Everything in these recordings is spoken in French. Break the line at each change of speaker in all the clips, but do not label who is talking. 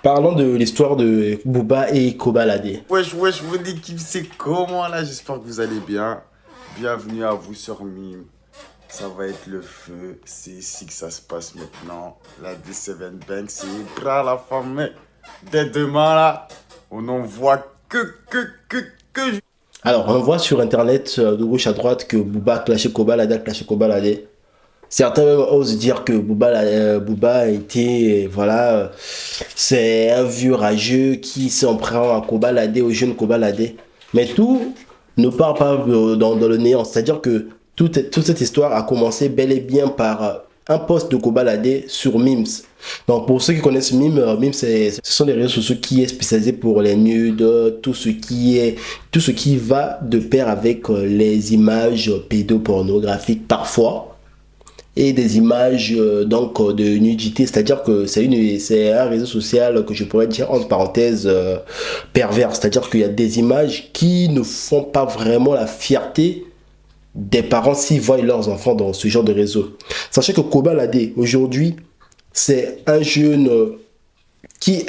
Parlons de l'histoire de Booba et Kobalade.
Wesh, vous dites qui c'est comment là? J'espère que vous allez bien. Bienvenue à vous sur Mime. Ça va être le feu. C'est ici que ça se passe maintenant. La D7 Bank, c'est bras la femme. Dès demain là, on n'en voit que.
Alors, on voit sur internet de gauche à droite que Booba a clashé Kobalade, a clashé Kobalade. Certains même osent dire que Booba a été, voilà, c'est un vieux rageux qui s'en prend à Kobalade, au jeune Kobalade. Mais tout ne part pas dans le néant. C'est-à-dire que toute cette histoire a commencé bel et bien par un post de Kobalade sur Mims. Donc pour ceux qui connaissent Mime, ce sont des réseaux sociaux qui est spécialisé pour les nudes, tout ce qui va de pair avec les images pédopornographiques parfois et des images de nudité, c'est-à-dire que c'est un réseau social que je pourrais dire entre parenthèses pervers, c'est-à-dire qu'il y a des images qui ne font pas vraiment la fierté des parents s'ils voient leurs enfants dans ce genre de réseau. Sachez que Kobalade aujourd'hui c'est un jeune qui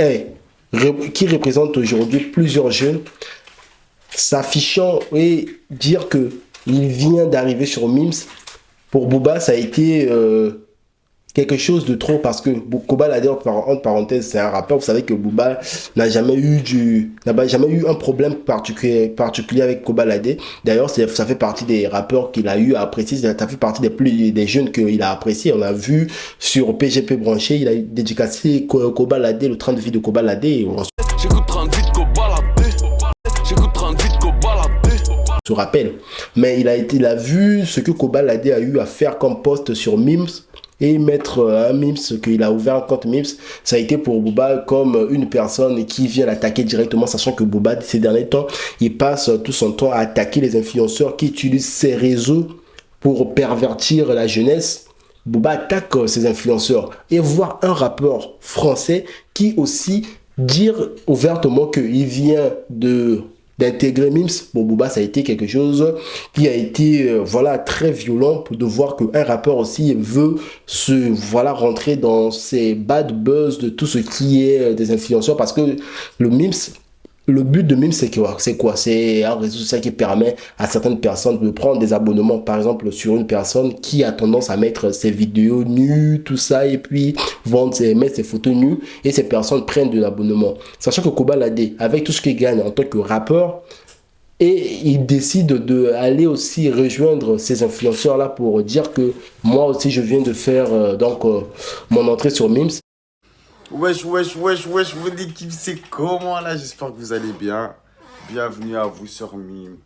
représente aujourd'hui plusieurs jeunes s'affichant et dire que il vient d'arriver sur Mims. Pour Booba, ça a été quelque chose de trop parce que Kobalade, entre parenthèses, c'est un rappeur. Vous savez que Booba n'a jamais eu un problème particulier avec Kobalade. D'ailleurs, ça fait partie des rappeurs qu'il a eu à apprécier. Ça fait partie des jeunes qu'il a apprécié. On a vu sur PGP branché, il a dédicacé Kobalade, le train de vie de Kobalade.
J'écoute 38 Kobalade. J'écoute 38 Kobalade.
Se rappelle. Mais il a vu ce que Kobalade a eu à faire comme post sur Mims et mettre un Mims, qu'il a ouvert un compte Mims. Ça a été pour Booba comme une personne qui vient l'attaquer directement, sachant que Booba, ces derniers temps, il passe tout son temps à attaquer les influenceurs qui utilisent ces réseaux pour pervertir la jeunesse. Booba attaque ces influenceurs et voir un rappeur français qui aussi dire ouvertement qu'il vient d'intégrer Mims. Pour Booba, ça a été quelque chose qui a été très violent pour de voir qu'un rappeur aussi veut rentrer dans ces bad buzz de tout ce qui est des influenceurs, parce que le but de Mims, c'est quoi? C'est un réseau social qui permet à certaines personnes de prendre des abonnements, par exemple sur une personne qui a tendance à mettre ses vidéos nues, tout ça, et puis mettre ses photos nues, et ces personnes prennent de l'abonnement. Sachant que Kobalade, avec tout ce qu'il gagne en tant que rappeur, et il décide d'aller aussi rejoindre ces influenceurs-là pour dire que moi aussi je viens de faire mon entrée sur Mims.
Wesh, vous dites qui c'est comment là? J'espère que vous allez bien. Bienvenue à vous sur Mime.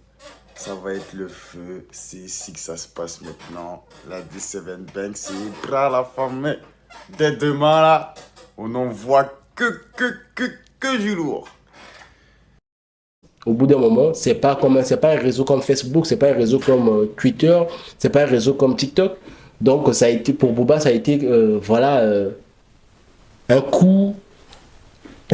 Ça va être le feu. C'est ici que ça se passe maintenant. La D7 Bank, c'est bras la femme. Dès demain là, on n'en voit que du lourd.
Au bout d'un moment, c'est pas un réseau comme Facebook, c'est pas un réseau comme Twitter, c'est pas un réseau comme TikTok. Donc ça a été pour Booba, ça a été un coup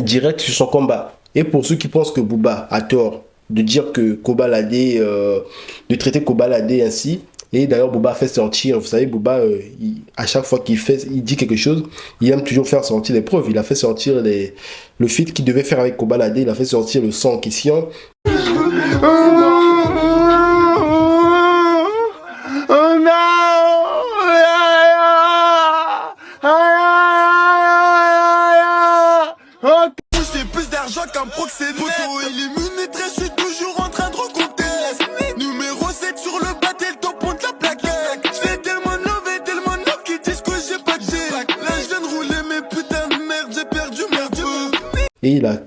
direct sur son combat. Et pour ceux qui pensent que Booba a tort de dire que Kobalade, de traiter Kobalade ainsi, et d'ailleurs Booba fait sortir, vous savez, Booba, à chaque fois il dit quelque chose, il aime toujours faire sortir les preuves. Il a fait sortir le feat qu'il devait faire avec Kobalade, il a fait sortir le son en question.
J'ai plus d'argent qu'un proxénète. Poto illuminé, je suis toujours en train de recompter. Numéro 7 sur le battle, le tampon de la plaquette. J'fais tellement neuf qu'ils disent que j'ai pas de G. Là je viens de rouler mes putains de merde, j'ai perdu merde.
Et il a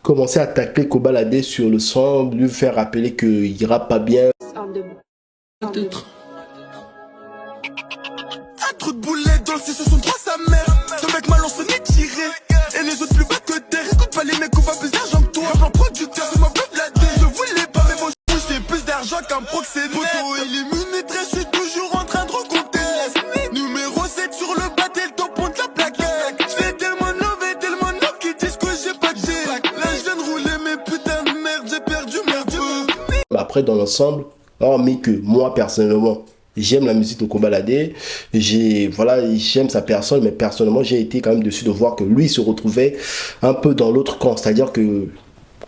commencé à attaquer Kobalade sur le son, lui faire rappeler qu'il ira pas bien.
Peut-être. Un trou de boulet dans le C63, sa mère. Ce mec m'a lancé ni tiré. Et les autres plus bas que terre. Écoute pas les mecs, on va plus d'argent que toi. Un producteur, c'est ma bluff la tête. Je voulais pas, mais moi j'ai plus d'argent qu'un proxénète. Poto illuminé, je suis toujours en train de recompter. Numéro 7 sur le battle, le tampon de la plaquette. J'fais tellement neuf qu'ils disent que j'ai pas de G. Là je viens de rouler mes putains de merde, j'ai perdu merde.
Après, dans l'ensemble, hormis que moi personnellement, j'aime la musique de Kobalade, j'aime sa personne, mais personnellement, j'ai été quand même déçu de voir que lui se retrouvait un peu dans l'autre camp, c'est-à-dire que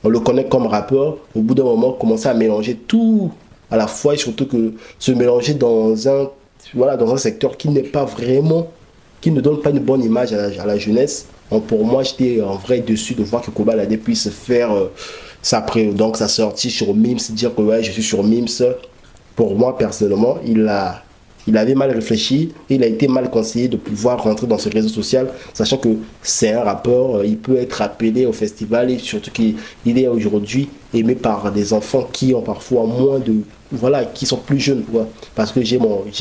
on le connaît comme rappeur, au bout d'un moment, commencer à mélanger tout à la fois et surtout que se mélanger dans un secteur qui n'est pas vraiment, qui ne donne pas une bonne image à la jeunesse. Donc pour moi, j'étais en vrai déçu de voir que Kobalade puisse faire donc sa sortie sur Mims, dire que ouais, je suis sur Mims. Pour moi, personnellement, il avait mal réfléchi, il a été mal conseillé de pouvoir rentrer dans ce réseau social, sachant que c'est un rappeur, il peut être appelé au festival et surtout qu'il est aujourd'hui aimé par des enfants qui ont parfois moins de... Voilà, qui sont plus jeunes, quoi. Parce que j'ai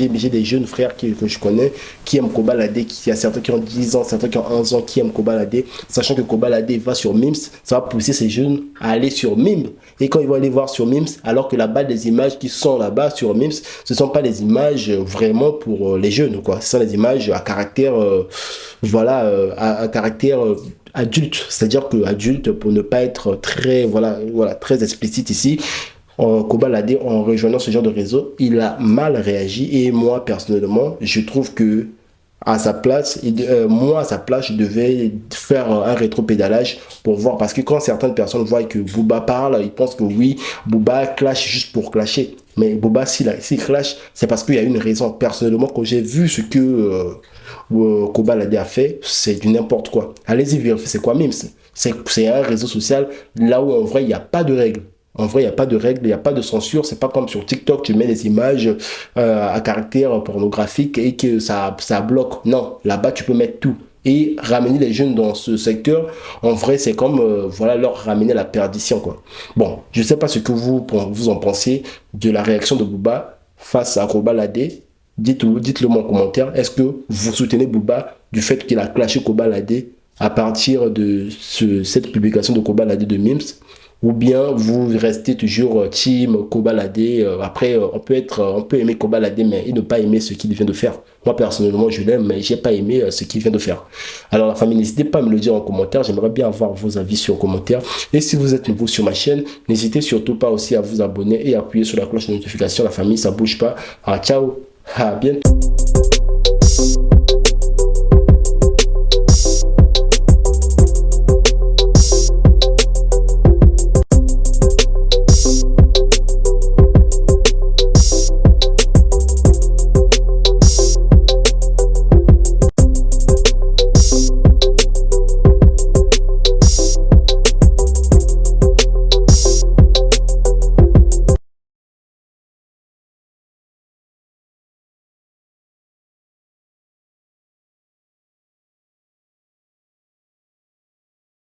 des jeunes frères que je connais qui aiment Kobalade, il y a certains qui ont 10 ans, certains qui ont 11 ans qui aiment Kobalade, sachant que Kobalade va sur Mims, ça va pousser ces jeunes à aller sur Mims. Et quand ils vont aller voir sur Mims, alors que là-bas, les images qui sont là-bas sur Mims, ce ne sont pas des images vraiment pour les jeunes, quoi. Ce sont des images à caractère, à caractère adulte, c'est-à-dire que adulte, pour ne pas être très explicite ici, Kobalade, en rejoignant ce genre de réseau, il a mal réagi et moi personnellement, je trouve que à sa place, je devais faire un rétro-pédalage pour voir, parce que quand certaines personnes voient que Booba parle, ils pensent que oui, Booba clash juste pour clasher. Mais Booba, s'il clash, c'est parce qu'il y a une raison. Personnellement, quand j'ai vu ce que Kobalade a fait, c'est du n'importe quoi. Allez-y vérifier, c'est quoi Mims? C'est un réseau social là où en vrai, il n'y a pas de règles. En vrai, il n'y a pas de règles, il n'y a pas de censure. C'est pas comme sur TikTok, tu mets des images à caractère pornographique et que ça bloque. Non, là-bas, tu peux mettre tout. Et ramener les jeunes dans ce secteur, en vrai, c'est comme leur ramener la perdition, quoi. Bon, je ne sais pas ce que vous en pensez de la réaction de Booba face à Kobalade. Dites-le moi en commentaire. Est-ce que vous soutenez Booba du fait qu'il a clashé Kobalade à partir de cette publication de Kobalade de Mims? Ou bien vous restez toujours team Kobalade. Après, on peut aimer Kobalade, mais ne pas aimer ce qu'il vient de faire. Moi, personnellement, je l'aime, mais j'ai pas aimé ce qu'il vient de faire. Alors, la famille, n'hésitez pas à me le dire en commentaire. J'aimerais bien avoir vos avis sur commentaire. Et si vous êtes nouveau sur ma chaîne, n'hésitez surtout pas aussi à vous abonner et appuyer sur la cloche de notification. La famille, ça bouge pas. Alors, ciao, à bientôt.